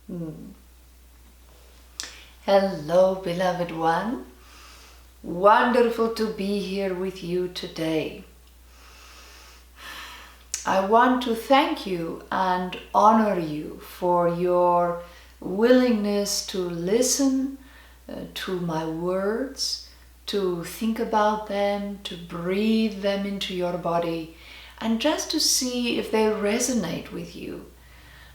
Hmm. Hello, beloved one. Wonderful to be here with you today. I want to thank you and honor you for your willingness to listen to my words, to think about them, to breathe them into your body, and just to see if they resonate with you.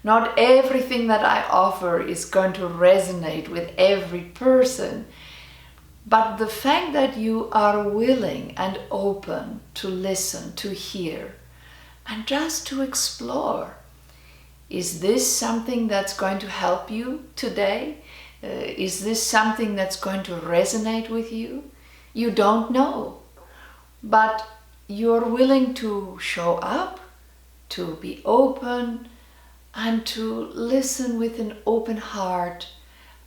Not everything that I offer is going to resonate with every person, but the fact that you are willing and open to listen, to hear, and just to explore. Is this something that's going to help you today? Is this something that's going to resonate with you? You don't know, but you're willing to show up, to be open, and to listen with an open heart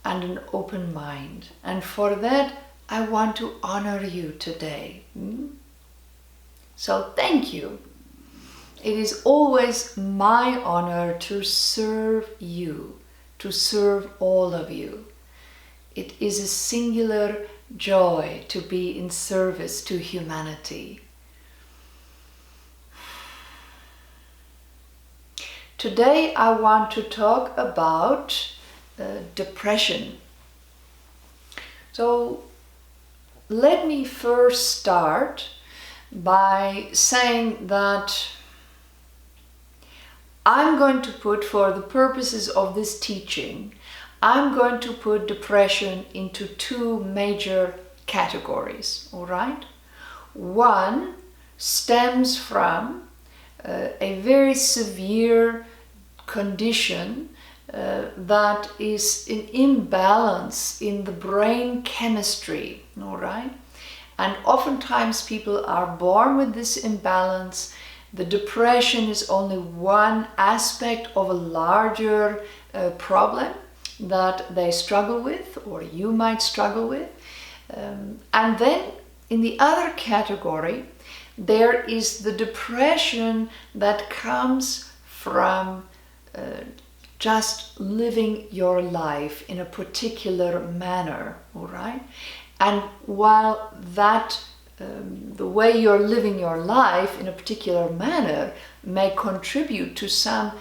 and an open mind. And for that, I want to honor you today. So thank you. It is always my honor to serve you, to serve all of you. It is a singular joy to be in service to humanity. Today I want to talk about depression. So let me first start by saying that I'm going to put, for the purposes of this teaching, I'm going to put depression into two major categories, all right? One stems from a very severe condition that is an imbalance in the brain chemistry, all right? And oftentimes people are born with this imbalance. The depression is only one aspect of a larger problem that they struggle with, or you might struggle with. And then in the other category, there is the depression that comes from just living your life in a particular manner, all right? And while that, the way you're living your life in a particular manner may contribute to some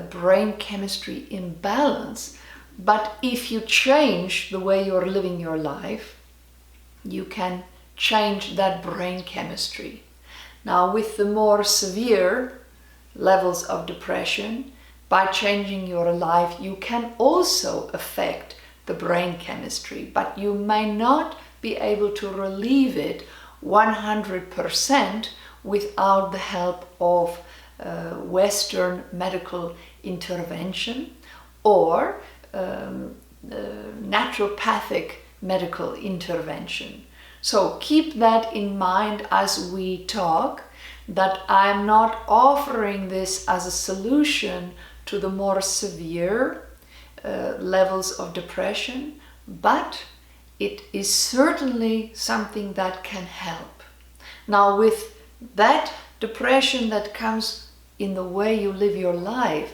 brain chemistry imbalance, but if you change the way you're living your life, you can change that brain chemistry. Now, with the more severe levels of depression, by changing your life, you can also affect the brain chemistry, but you may not be able to relieve it 100% without the help of Western medical intervention or naturopathic medical intervention. So keep that in mind as we talk, that I'm not offering this as a solution to the more severe levels of depression, but it is certainly something that can help. Now, with that depression that comes in the way you live your life,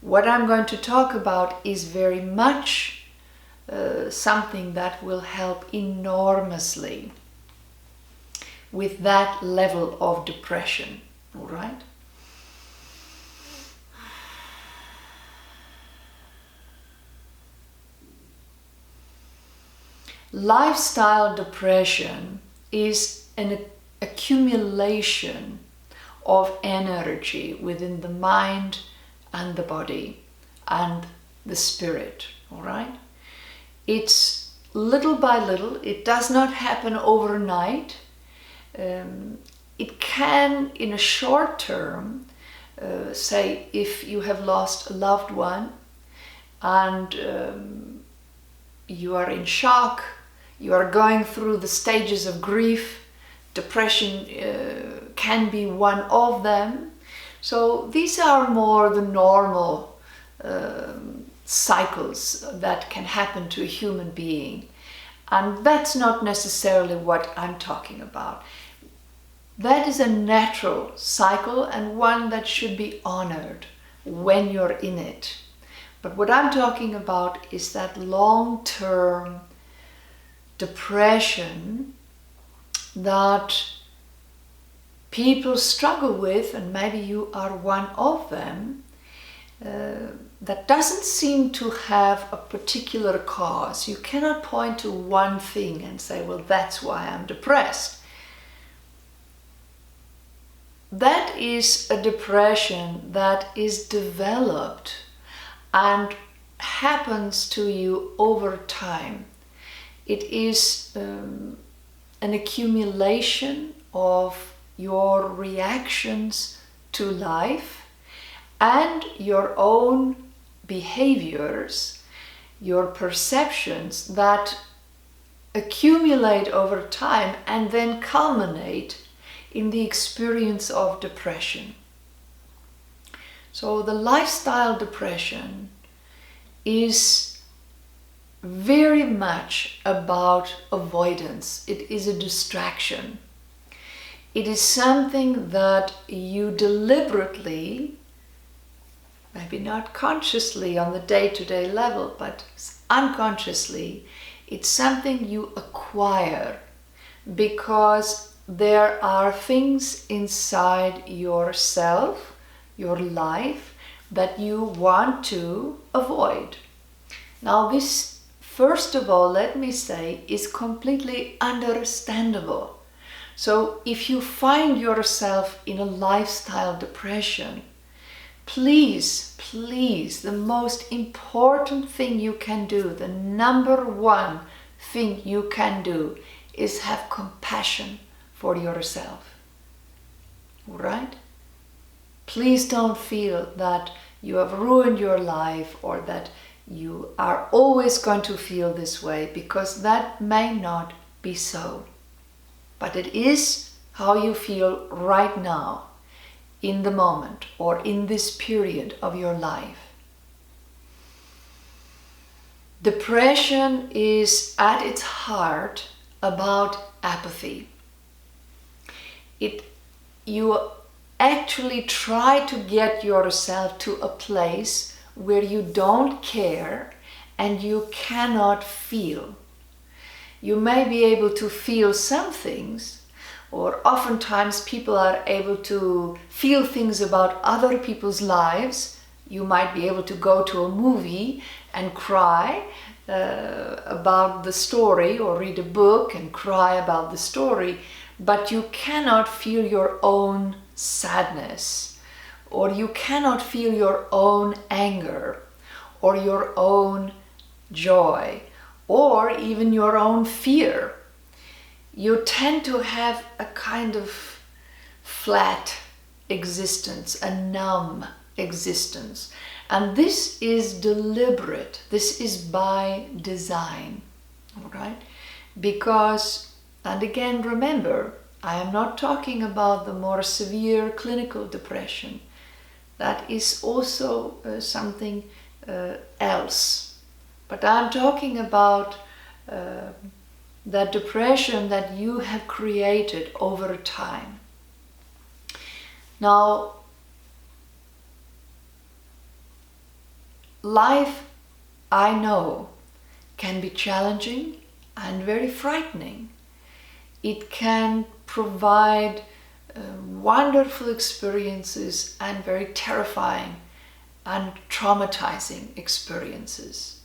what I'm going to talk about is very much something that will help enormously with that level of depression, all right? Lifestyle depression is an accumulation of energy within the mind and the body and the spirit, all right? It's little by little. It does not happen overnight. It can, in a short term, say if you have lost a loved one and you are in shock, you are going through the stages of grief, depression can be one of them. So these are more the normal cycles that can happen to a human being. And that's not necessarily what I'm talking about. That is a natural cycle and one that should be honored when you're in it. But what I'm talking about is that long-term depression that people struggle with, and maybe you are one of them, that doesn't seem to have a particular cause. You cannot point to one thing and say, well, that's why I'm depressed. That is a depression that is developed and happens to you over time. It is an accumulation of your reactions to life and your own behaviors, your perceptions that accumulate over time and then culminate in the experience of depression. So the lifestyle depression is very much about avoidance. It is a distraction. It is something that you deliberately, maybe not consciously on the day-to-day level, but unconsciously, it's something you acquire because there are things inside yourself, your life, that you want to avoid. Now this, first of all, let me say, is completely understandable. So if you find yourself in a lifestyle depression, please, the most important thing you can do, the number one thing you can do, is have compassion for yourself. All right? Please don't feel that you have ruined your life or that you are always going to feel this way, because that may not be so. But it is how you feel right now, in the moment, or in this period of your life. Depression is at its heart about apathy. You actually try to get yourself to a place where you don't care and you cannot feel. You may be able to feel some things, or oftentimes people are able to feel things about other people's lives. You might be able to go to a movie and cry about the story, or read a book and cry about the story, but you cannot feel your own sadness, or you cannot feel your own anger, or your own joy, or even your own fear. You tend to have a kind of flat existence, a numb existence. And this is deliberate. This is by design, all right? Because, and again, remember, I am not talking about the more severe clinical depression. That is also something else. But I'm talking about that depression that you have created over time. Now, life, I know, can be challenging and very frightening. It can provide wonderful experiences and very terrifying and traumatizing experiences.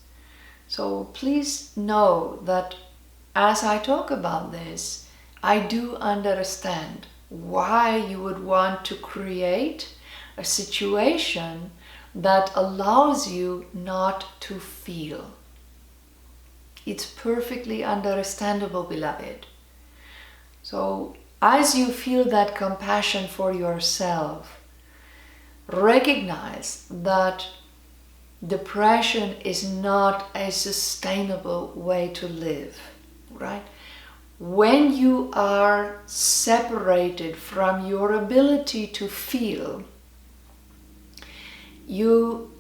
So please know that as I talk about this, I do understand why you would want to create a situation that allows you not to feel. It's perfectly understandable, beloved. So as you feel that compassion for yourself, recognize that depression is not a sustainable way to live, right? When you are separated from your ability to feel, you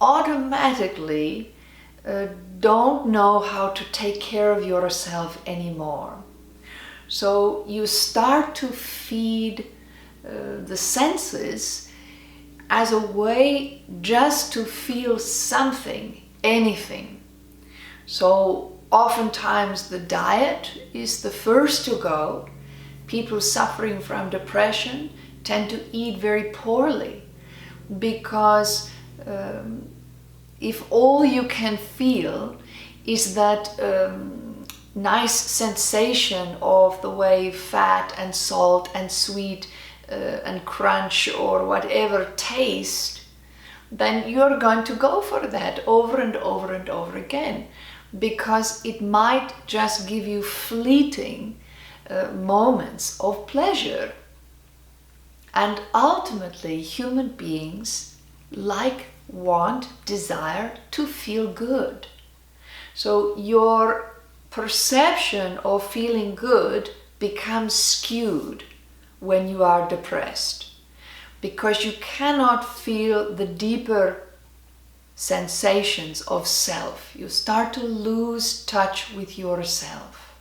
automatically don't know how to take care of yourself anymore. So you start to feed the senses as a way just to feel something, anything. So oftentimes the diet is the first to go. People suffering from depression tend to eat very poorly because if all you can feel is that nice sensation of the way fat and salt and sweet and crunch or whatever taste, then you're going to go for that over and over and over again, because it might just give you fleeting moments of pleasure. And ultimately, human beings desire to feel good. So your perception of feeling good becomes skewed when you are depressed, because you cannot feel the deeper sensations of self. You start to lose touch with yourself.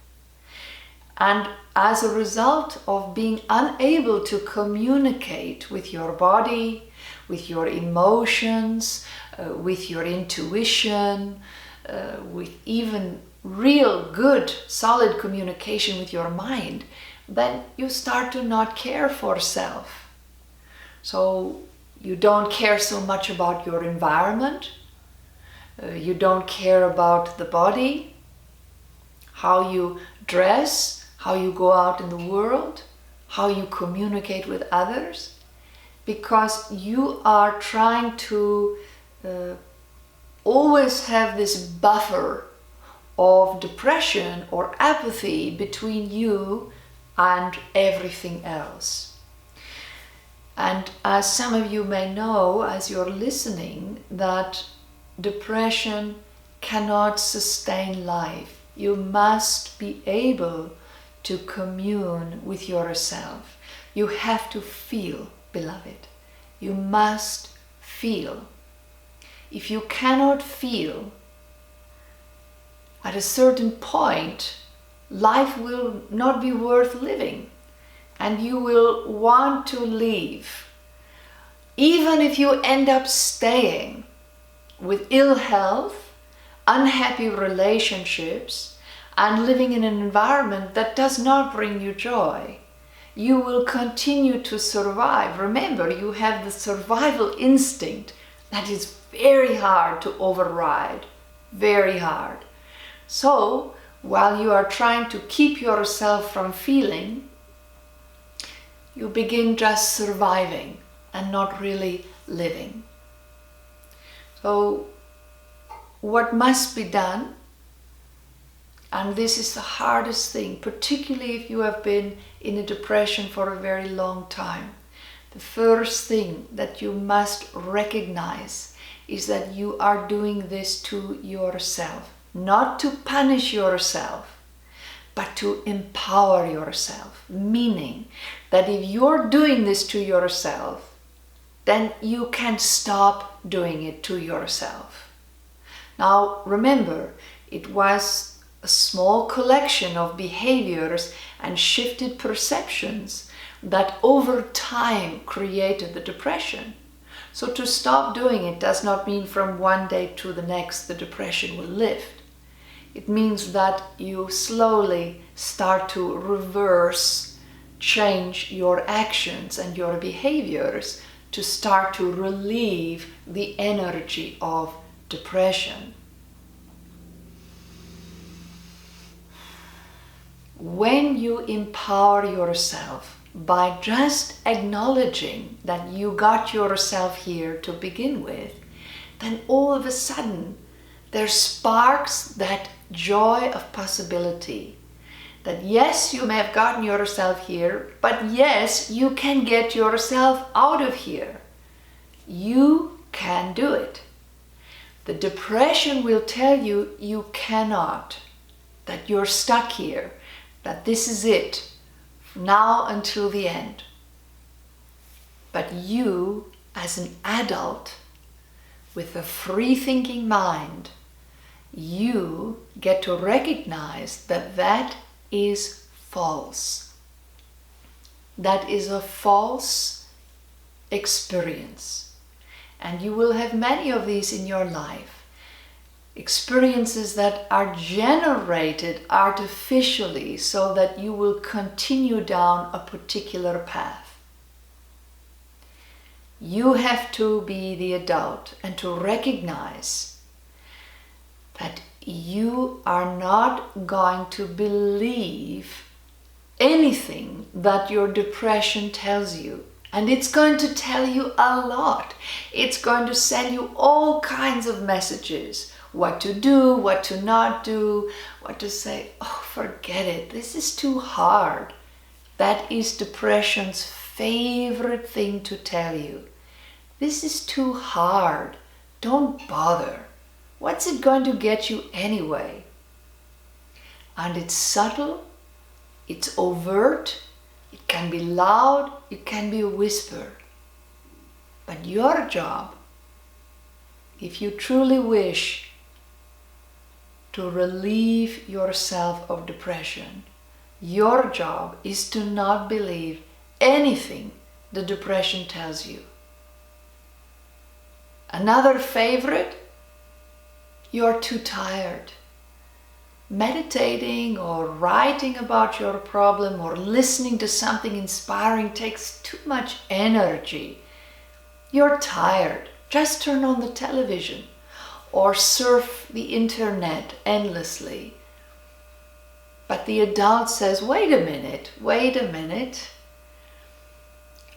And as a result of being unable to communicate with your body, with your emotions, with your intuition, with even real good solid communication with your mind, then you start to not care for self. So you don't care so much about your environment, you don't care about the body, how you dress, how you go out in the world, how you communicate with others, because you are trying to always have this buffer of depression or apathy between you and everything else. And as some of you may know, as you're listening, that depression cannot sustain life. You must be able to commune with yourself. You have to feel, beloved. You must feel. If you cannot feel, at a certain point, life will not be worth living, and you will want to leave. Even if you end up staying with ill health, unhappy relationships, and living in an environment that does not bring you joy, you will continue to survive. Remember, you have the survival instinct that is very hard to override, very hard. So, while you are trying to keep yourself from feeling, you begin just surviving and not really living. So, what must be done, and this is the hardest thing, particularly if you have been in a depression for a very long time, the first thing that you must recognize is that you are doing this to yourself. Not to punish yourself, but to empower yourself. Meaning that if you're doing this to yourself, then you can stop doing it to yourself. Now remember, it was a small collection of behaviors and shifted perceptions that over time created the depression. So to stop doing it does not mean from one day to the next the depression will lift. It means that you slowly start to reverse, change your actions and your behaviors to start to relieve the energy of depression. When you empower yourself by just acknowledging that you got yourself here to begin with, then all of a sudden there sparks that joy of possibility. That yes, you may have gotten yourself here, but yes, you can get yourself out of here. You can do it. The depression will tell you you cannot, that you're stuck here, that this is it, from now until the end. But you, as an adult, with a free-thinking mind, you get to recognize that that is false. That is a false experience. and you will have many of these in your life. Experiences that are generated artificially so that you will continue down a particular path. You have to be the adult and to recognize that you are not going to believe anything that your depression tells you. And it's going to tell you a lot. It's going to send you all kinds of messages. What to do, what to not do, what to say. Oh, forget it. This is too hard. That is depression's favorite thing to tell you. This is too hard. Don't bother. What's it going to get you anyway? And it's subtle, it's overt, it can be loud, it can be a whisper. But your job, if you truly wish to relieve yourself of depression, your job is to not believe anything the depression tells you. Another favorite, you're too tired. Meditating or writing about your problem or listening to something inspiring takes too much energy. You're tired. Just turn on the television or surf the internet endlessly. But the adult says, wait a minute.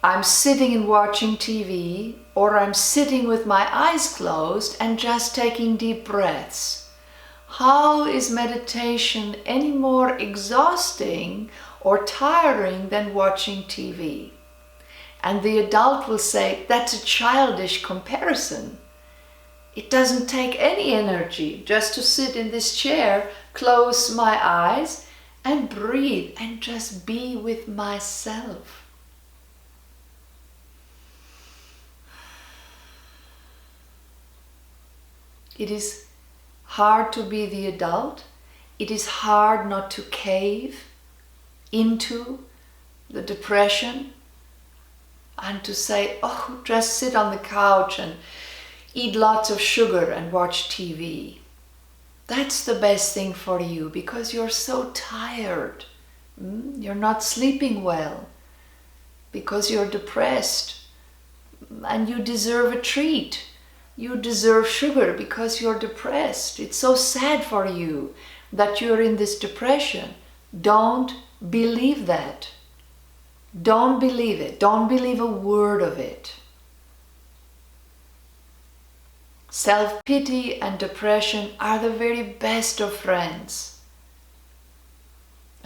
I'm sitting and watching TV, or I'm sitting with my eyes closed and just taking deep breaths. How is meditation any more exhausting or tiring than watching TV? And the adult will say, that's a childish comparison. It doesn't take any energy just to sit in this chair, close my eyes, and breathe and just be with myself. It is hard to be the adult. It is hard not to cave into the depression and to say, oh, just sit on the couch and eat lots of sugar and watch TV. That's the best thing for you because you're so tired. You're not sleeping well because you're depressed and you deserve a treat. You deserve sugar because you're depressed. It's so sad for you that you're in this depression. Don't believe that. Don't believe it. Don't believe a word of it. Self-pity and depression are the very best of friends.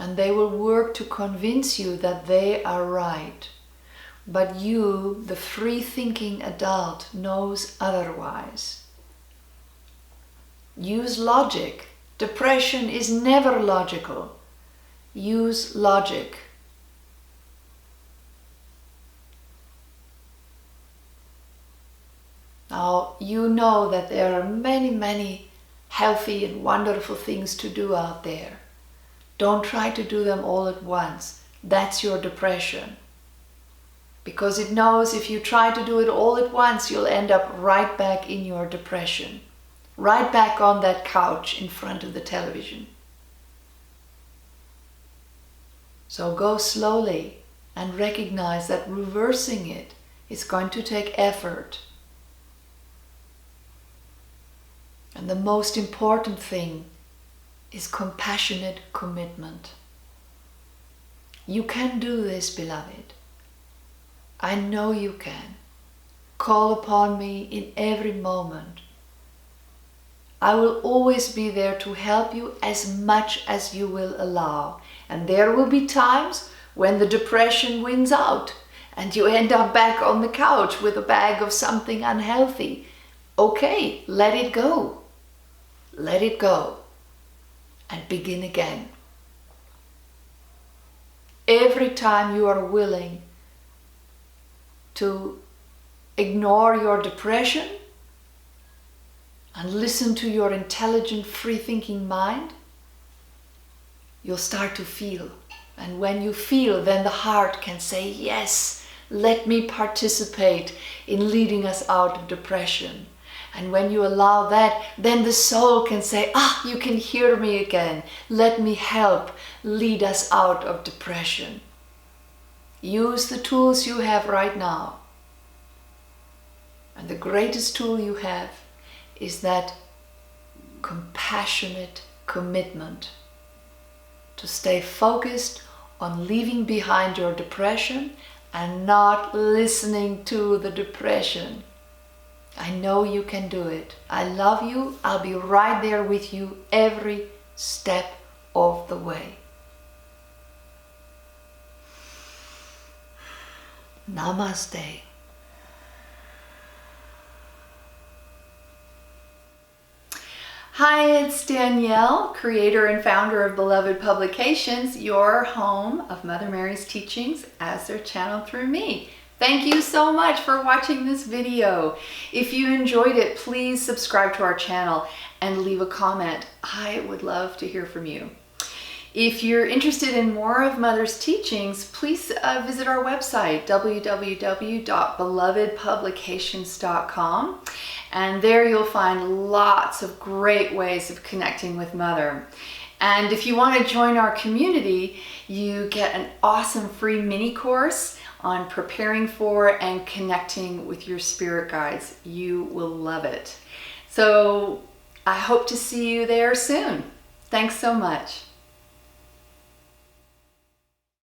And they will work to convince you that they are right. But you, the free-thinking adult, knows otherwise. Use logic. Depression is never logical. Use logic. Now, you know that there are many, many healthy and wonderful things to do out there. Don't try to do them all at once. That's your depression. Because it knows if you try to do it all at once, you'll end up right back in your depression. Right back on that couch in front of the television. So go slowly and recognize that reversing it is going to take effort. And the most important thing is compassionate commitment. You can do this, beloved. I know you can. Call upon me in every moment. I will always be there to help you as much as you will allow. And there will be times when the depression wins out and you end up back on the couch with a bag of something unhealthy. Okay, let it go. Let it go and begin again. Every time you are willing to ignore your depression and listen to your intelligent, free-thinking mind, you'll start to feel. And when you feel, then the heart can say, yes, Let me participate in leading us out of depression. And when you allow that, then the soul can say, you can hear me again. Let me help lead us out of depression. Use the tools you have right now. And the greatest tool you have is that compassionate commitment to stay focused on leaving behind your depression and not listening to the depression. I know you can do it. I love you. I'll be right there with you every step of the way. Namaste. Hi, it's Danielle, creator and founder of Beloved Publications, your home of Mother Mary's teachings as they're channeled through me. Thank you so much for watching this video. If you enjoyed it, please subscribe to our channel and leave a comment. I would love to hear from you. If you're interested in more of Mother's teachings, please visit our website, www.belovedpublications.com. And there you'll find lots of great ways of connecting with Mother. And if you want to join our community, you get an awesome free mini course on preparing for and connecting with your spirit guides. You will love it. So I hope to see you there soon. Thanks so much.